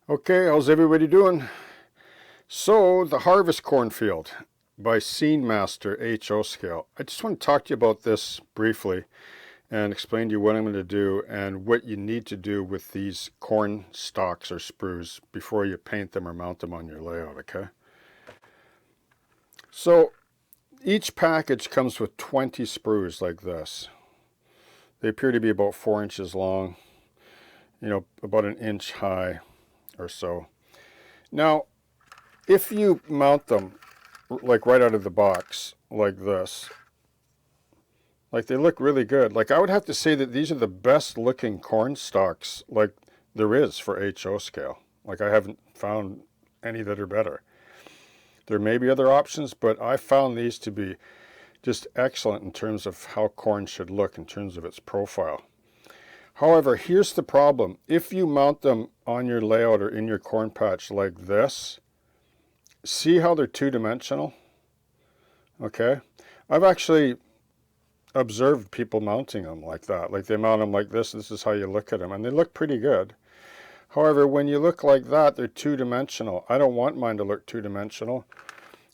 Okay, how's everybody doing? So, the Harvest Cornfield by Scene Master HO Scale. I just want to talk to you about this briefly and explain to you what I'm going to do and what you need to do with these corn stalks or sprues before you paint them or mount them on your layout, okay? So, each package comes with 20 sprues like this. They appear to be about 4 inches long, about an inch high or so. Now, if you mount them like right out of the box like this, like they look really good. Like I would have to say that these are the best looking corn stalks like there is for HO scale. Like I haven't found any that are better. There may be other options, but I found these to be just excellent in terms of how corn should look in terms of its profile. However, here's the problem. If you mount them on your layout or in your corn patch like this, see how they're two-dimensional? Okay. I've actually observed people mounting them like that. Like they mount them like this. This is how you look at them. And they look pretty good. However, when you look like that, they're two-dimensional. I don't want mine to look two-dimensional.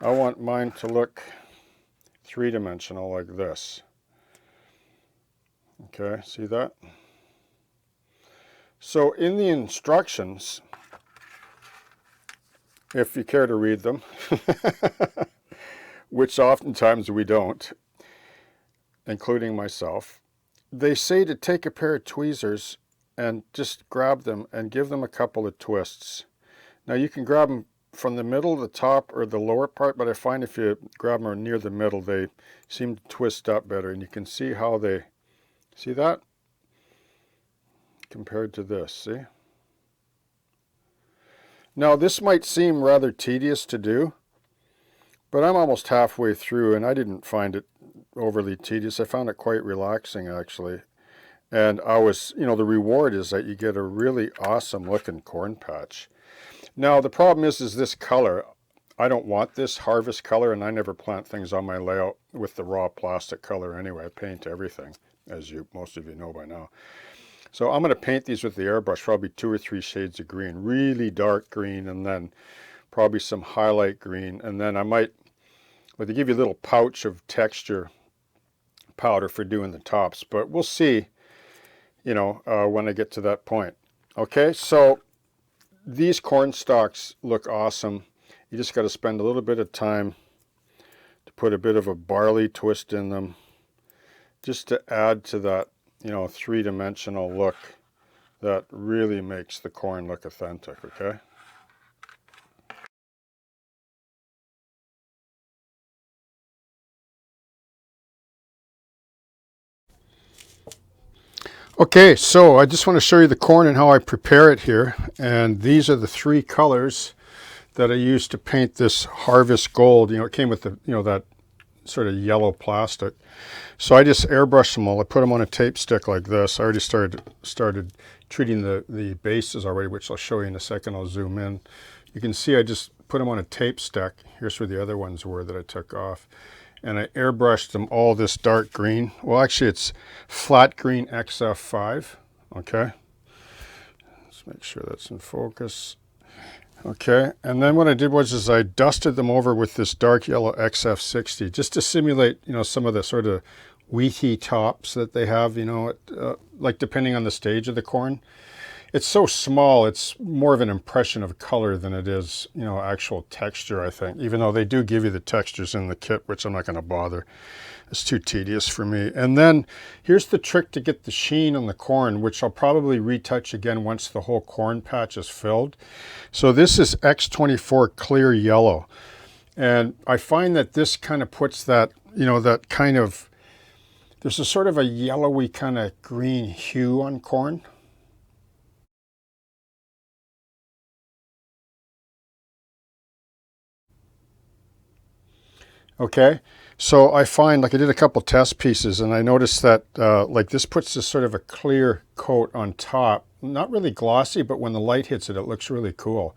I want mine to look three-dimensional like this. Okay, see that? So in the instructions, if you care to read them, which oftentimes we don't, including myself, they say to take a pair of tweezers and just grab them and give them a couple of twists. Now you can grab them from the middle, the top, or the lower part, but I find if you grab them near the middle, they seem to twist up better, and you can see how they, see that? Compared to this, see? Now this might seem rather tedious to do, but I'm almost halfway through and I didn't find it overly tedious. I found it quite relaxing actually. And I was, the reward is that you get a really awesome looking corn patch. Now the problem is this color. I don't want this harvest color, and I never plant things on my layout with the raw plastic color anyway. I paint everything, as most of you know by now. So I'm going to paint these with the airbrush, probably 2 or 3 shades of green, really dark green, and then probably some highlight green. And then I might, they give you a little pouch of texture powder for doing the tops, but we'll see, when I get to that point. Okay, so these corn stalks look awesome. You just got to spend a little bit of time to put a bit of a barley twist in them, just to add to that three-dimensional look that really makes the corn look authentic, okay? Okay, so I just want to show you the corn and how I prepare it here. And these are the 3 colors that I used to paint this Harvest Gold. It came with the, that sort of yellow plastic. So I just airbrushed them all. I put them on a tape stick like this. I already started treating the bases already, which I'll show you in a second. I'll zoom in. You can see I just put them on a tape stick. Here's where the other ones were that I took off. And I airbrushed them all this dark green. Well, actually it's flat green XF5. Okay. Let's make sure that's in focus. Okay, and then what I did was I dusted them over with this dark yellow XF60 just to simulate, some of the sort of wheaty tops that they have, like depending on the stage of the corn. It's so small, it's more of an impression of color than it is, actual texture, I think, even though they do give you the textures in the kit, which I'm not going to bother. It's too tedious for me. And then here's the trick to get the sheen on the corn, which I'll probably retouch again once the whole corn patch is filled. So this is X24 clear yellow. And I find that this kind of puts that, that kind of, there's a sort of a yellowy kind of green hue on corn. Okay, so I find, like I did a couple test pieces and I noticed that like this puts this sort of a clear coat on top. Not really glossy, but when the light hits it, it looks really cool.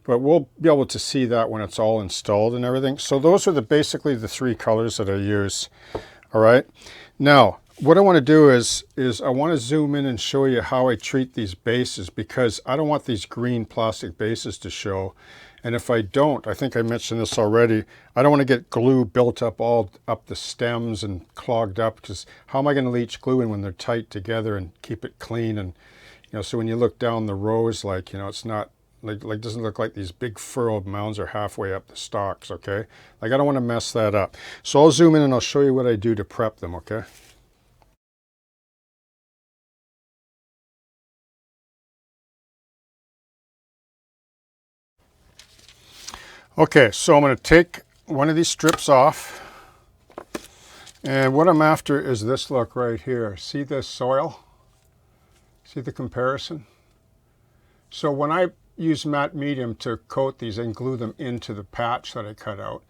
But we'll be able to see that when it's all installed and everything. So those are basically the 3 colors that I use. All right, now what I want to do is I want to zoom in and show you how I treat these bases, because I don't want these green plastic bases to show. And if I don't, I think I mentioned this already, I don't want to get glue built up all up the stems and clogged up, because how am I going to leach glue in when they're tight together and keep it clean? And so when you look down the rows, like, it's not like doesn't look like these big furrowed mounds are halfway up the stalks, okay? Like, I don't want to mess that up. So I'll zoom in and I'll show you what I do to prep them, okay? Okay, so I'm going to take one of these strips off, and what I'm after is this look right here. See this soil? See the comparison? So when I use matte medium to coat these and glue them into the patch that I cut out,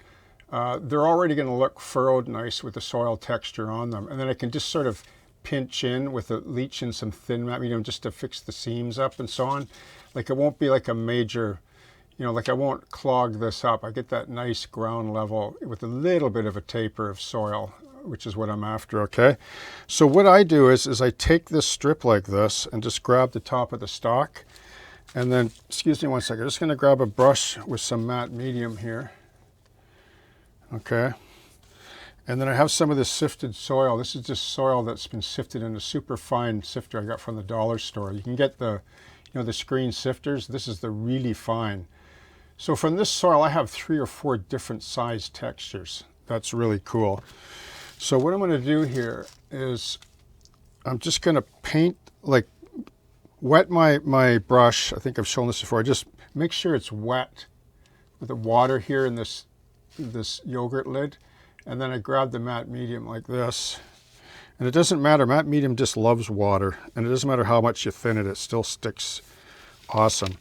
they're already going to look furrowed nice with the soil texture on them. And then I can just sort of pinch in with leach in some thin matte medium just to fix the seams up and so on. Like, it won't be like a major, like, I won't clog this up. I get that nice ground level with a little bit of a taper of soil, which is what I'm after, okay? So what I do is I take this strip like this and just grab the top of the stalk. And then, excuse me one second, I'm just going to grab a brush with some matte medium here. Okay. And then I have some of this sifted soil. This is just soil that's been sifted in a super fine sifter I got from the dollar store. You can get the, the screen sifters. This is the really fine. So from this soil, I have 3 or 4 different size textures. That's really cool. So what I'm going to do here is I'm just going to paint, like, wet my brush. I think I've shown this before. I just make sure it's wet with the water here in this yogurt lid. And then I grab the matte medium like this. And it doesn't matter. Matte medium just loves water. And it doesn't matter how much you thin it, it still sticks awesome.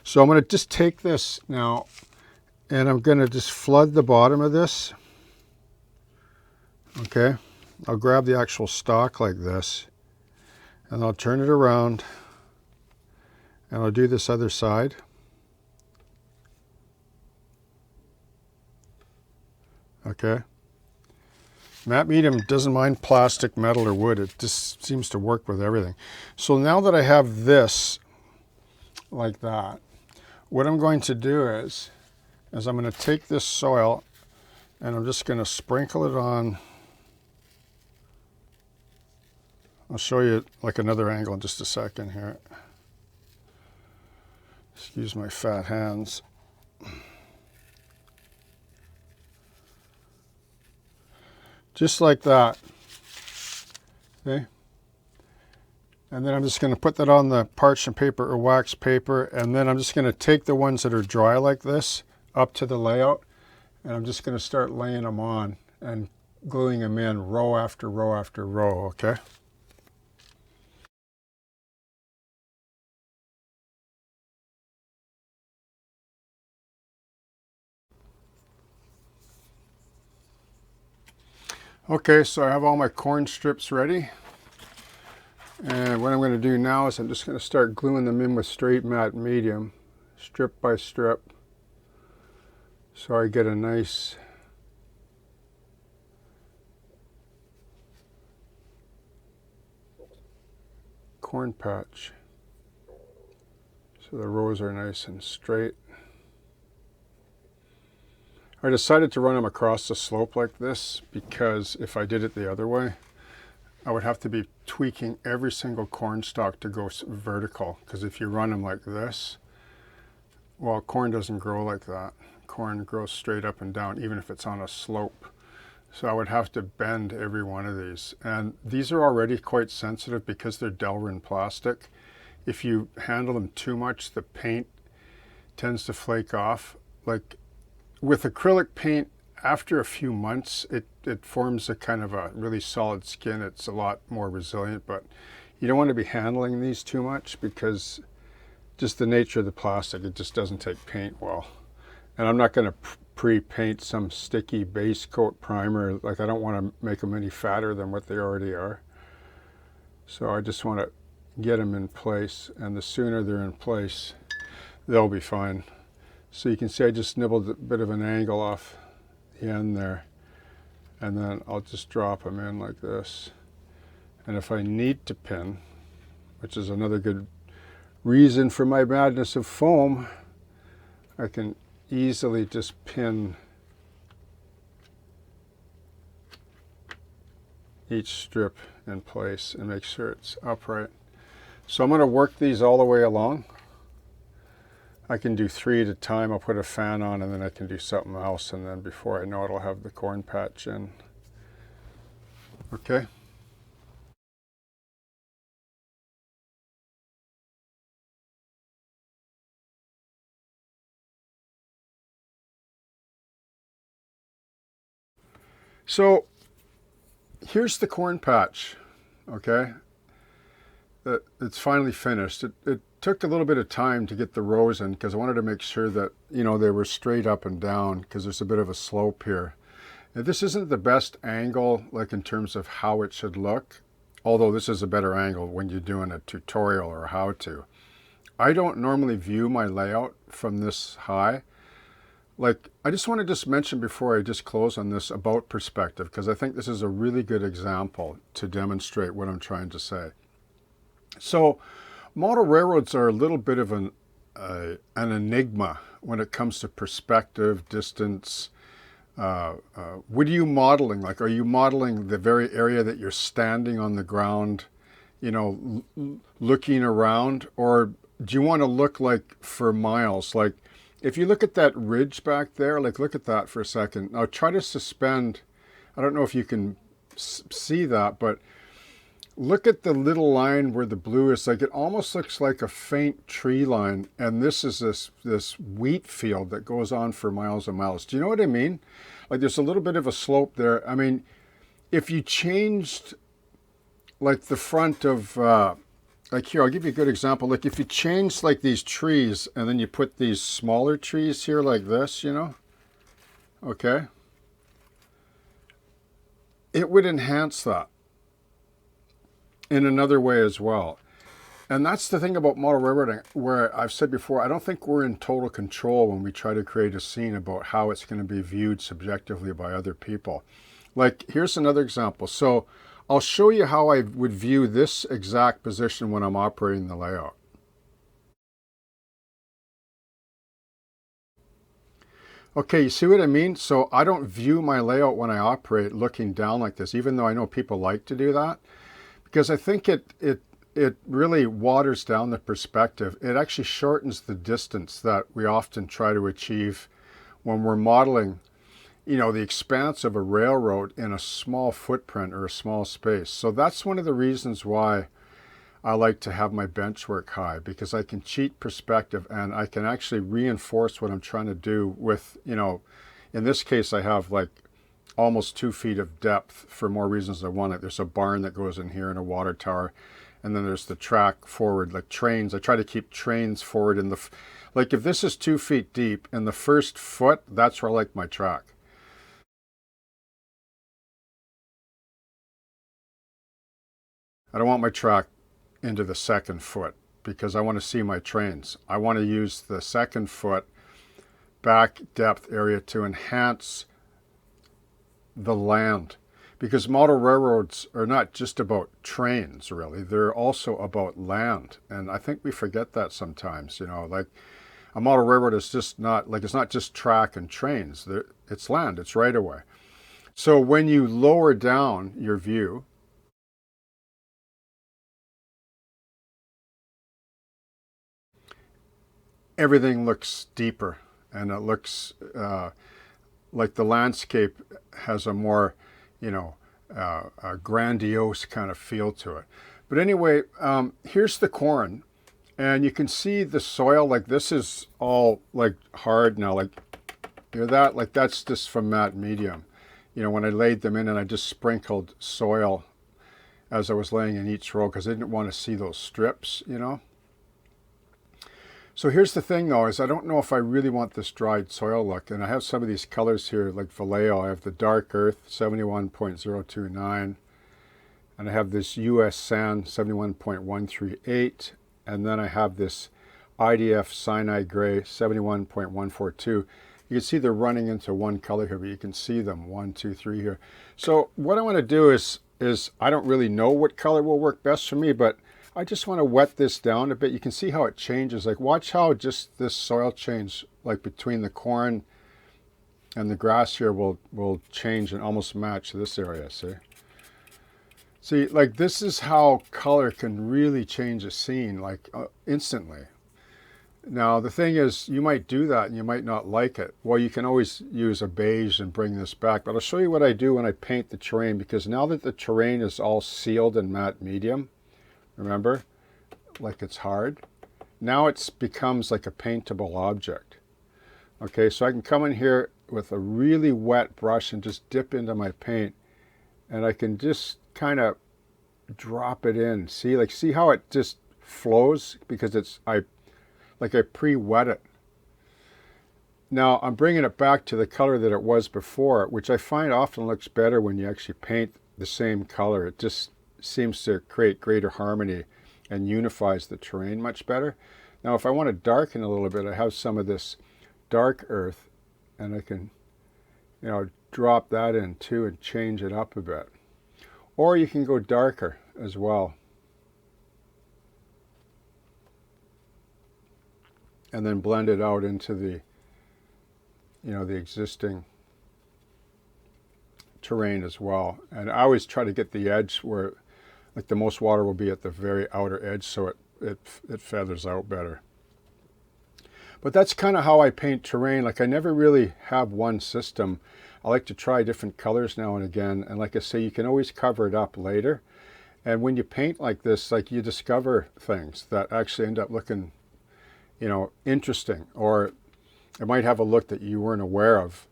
So I'm going to just take this now, and I'm going to just flood the bottom of this. Okay. I'll grab the actual stalk like this, and I'll turn it around, and I'll do this other side. Okay. Matte medium doesn't mind plastic, metal, or wood. It just seems to work with everything. So now that I have this like that, what I'm going to do is I'm going to take this soil and I'm just going to sprinkle it on. I'll show you like another angle in just a second here. Excuse my fat hands. Just like that. Okay. And then I'm just going to put that on the parchment paper or wax paper, and then I'm just going to take the ones that are dry like this up to the layout, and I'm just going to start laying them on and gluing them in row after row after row, okay? Okay, so I have all my corn strips ready. And what I'm going to do now is I'm just going to start gluing them in with straight matte medium, strip by strip, so I get a nice corn patch. So the rows are nice and straight. I decided to run them across the slope like this because if I did it the other way, I would have to be tweaking every single corn stalk to go vertical, because if you run them like this, well, corn doesn't grow like that. Corn grows straight up and down, even if it's on a slope. So I would have to bend every one of these. And these are already quite sensitive because they're Delrin plastic. If you handle them too much, the paint tends to flake off. Like with acrylic paint, after a few months, it forms a kind of a really solid skin. It's a lot more resilient, but you don't want to be handling these too much because just the nature of the plastic, it just doesn't take paint well. And I'm not going to pre-paint some sticky base coat primer. Like, I don't want to make them any fatter than what they already are. So I just want to get them in place, and the sooner they're in place, they'll be fine. So you can see I just nibbled a bit of an angle off the end there, and then I'll just drop them in like this. And if I need to pin, which is another good reason for my madness of foam, I can easily just pin each strip in place and make sure it's upright. So I'm going to work these all the way along. I can do 3 at a time. I'll put a fan on and then I can do something else, and then before I know it, I'll have the corn patch in. Okay. So here's the corn patch, okay? It's finally finished. It took a little bit of time to get the rows in because I wanted to make sure that, you know, they were straight up and down because there's a bit of a slope here. Now, this isn't the best angle, like in terms of how it should look, although this is a better angle when you're doing a tutorial or how to. I don't normally view my layout from this high. Like, I just want to just mention before I just close on this about perspective, because I think this is a really good example to demonstrate what I'm trying to say. So model railroads are a little bit of an enigma when it comes to perspective, distance. What are you modeling? Like, are you modeling the very area that you're standing on the ground, you know, looking around? Or do you want to look like for miles? Like, if you look at that ridge back there, like look at that for a second. Now try to suspend, I don't know if you can see that, but look at the little line where the blue is. Like, it almost looks like a faint tree line, and this is this wheat field that goes on for miles and miles. Do you know what I mean? Like, there's a little bit of a slope there. I mean, if you changed like the front of like here, I'll give you a good example. Like, if you change like these trees and then you put these smaller trees here like this, you know, okay, it would enhance that in another way as well. And that's the thing about model railroading, where I've said before, I don't think we're in total control when we try to create a scene about how it's going to be viewed subjectively by other people. Like, here's another example. So I'll show you how I would view this exact position when I'm operating the layout. Okay, you see what I mean? So I don't view my layout when I operate looking down like this, even though I know people like to do that, because I think it really waters down the perspective. It actually shortens the distance that we often try to achieve when we're modeling, you know, the expanse of a railroad in a small footprint or a small space. So that's one of the reasons why I like to have my bench work high, because I can cheat perspective and I can actually reinforce what I'm trying to do with, you know, in this case I have like almost 2 feet of depth for more reasons than one. There's a barn that goes in here and a water tower, and then there's the track forward, like trains. I try to keep trains forward in the, like if this is 2 feet deep in the first foot, that's where I like my track. I don't want my track into the second foot because I want to see my trains. I want to use the second foot back depth area to enhance the land, because model railroads are not just about trains, really. They're also about land, and I think we forget that sometimes. You know, like a model railroad is just not, like, it's not just track and trains. It's land, it's right away. So when you lower down your view, everything looks deeper, and it looks like the landscape has a more, you know, a grandiose kind of feel to it. But anyway, here's the corn, and you can see the soil. Like, this is all like hard now. Like, hear that? Like, that's just from that medium. You know, when I laid them in, and I just sprinkled soil as I was laying in each row because I didn't want to see those strips, you know. So here's the thing though, is I don't know if I really want this dried soil look. And I have some of these colors here, like Vallejo. I have the dark earth, 71.029. And I have this US sand, 71.138. And then I have this IDF cyanide gray, 71.142. You can see they're running into one color here, but you can see them, 1, 2, 3 here. So what I want to do is is I don't really know what color will work best for me, but I just want to wet this down a bit. You can see how it changes. Like watch how just this soil change, like between the corn and the grass here will change and almost match this area, see? See, like this is how color can really change a scene, like instantly. Now, the thing is, you might do that and you might not like it. Well, you can always use a beige and bring this back, but I'll show you what I do when I paint the terrain, because now that the terrain is all sealed in matte medium, remember, like it's hard, now it becomes like a paintable object. Okay, so I can come in here with a really wet brush and just dip into my paint, and I can just kind of drop it in. See how it just flows, because I pre-wet it. Now I'm bringing it back to the color that it was before, which I find often looks better when you actually paint the same color. It just seems to create greater harmony and unifies the terrain much better. Now if I want to darken a little bit, I have some of this dark earth, and I can, you know, drop that in too and change it up a bit. Or you can go darker as well. And then blend it out into the, you know, the existing terrain as well. And I always try to get the edge where, like, the most water will be at the very outer edge, so it feathers out better. But that's kind of how I paint terrain. Like, I never really have one system. I like to try different colors now and again. And like I say, you can always cover it up later. And when you paint like this, like, you discover things that actually end up looking, you know, interesting, or it might have a look that you weren't aware of.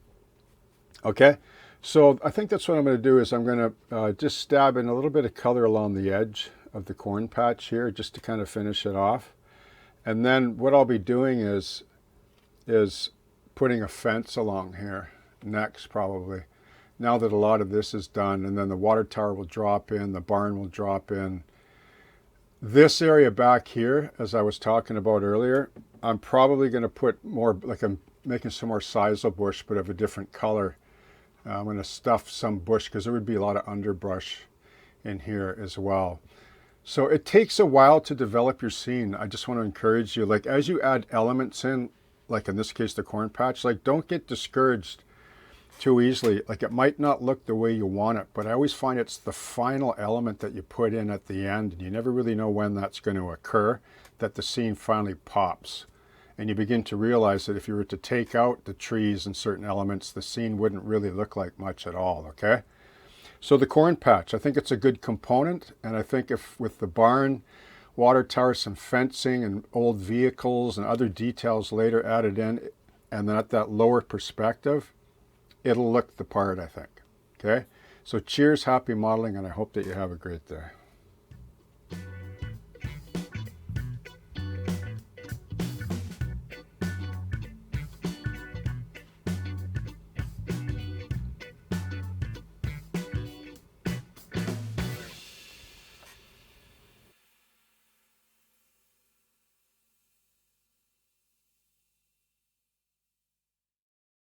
Okay, so I think that's what I'm going to do is I'm going to just stab in a little bit of color along the edge of the corn patch here, just to kind of finish it off. And then what I'll be doing is putting a fence along here next, probably, now that a lot of this is done. And then the water tower will drop in, the barn will drop in. This area back here, as I was talking about earlier, I'm probably going to put more, like I'm making some more sisal bush, but of a different color. I'm going to stuff some bush, because there would be a lot of underbrush in here as well. So it takes a while to develop your scene. I just want to encourage you, like, as you add elements in, like in this case the corn patch, like, don't get discouraged too easily. Like, it might not look the way you want it, but I always find it's the final element that you put in at the end, and you never really know when that's going to occur, that the scene finally pops. And you begin to realize that if you were to take out the trees and certain elements, the scene wouldn't really look like much at all, okay? So the corn patch, I think it's a good component, and I think if with the barn, water tower, some fencing and old vehicles and other details later added in, and then at that lower perspective, it'll look the part, I think. Okay? So cheers, happy modeling, and I hope that you have a great day.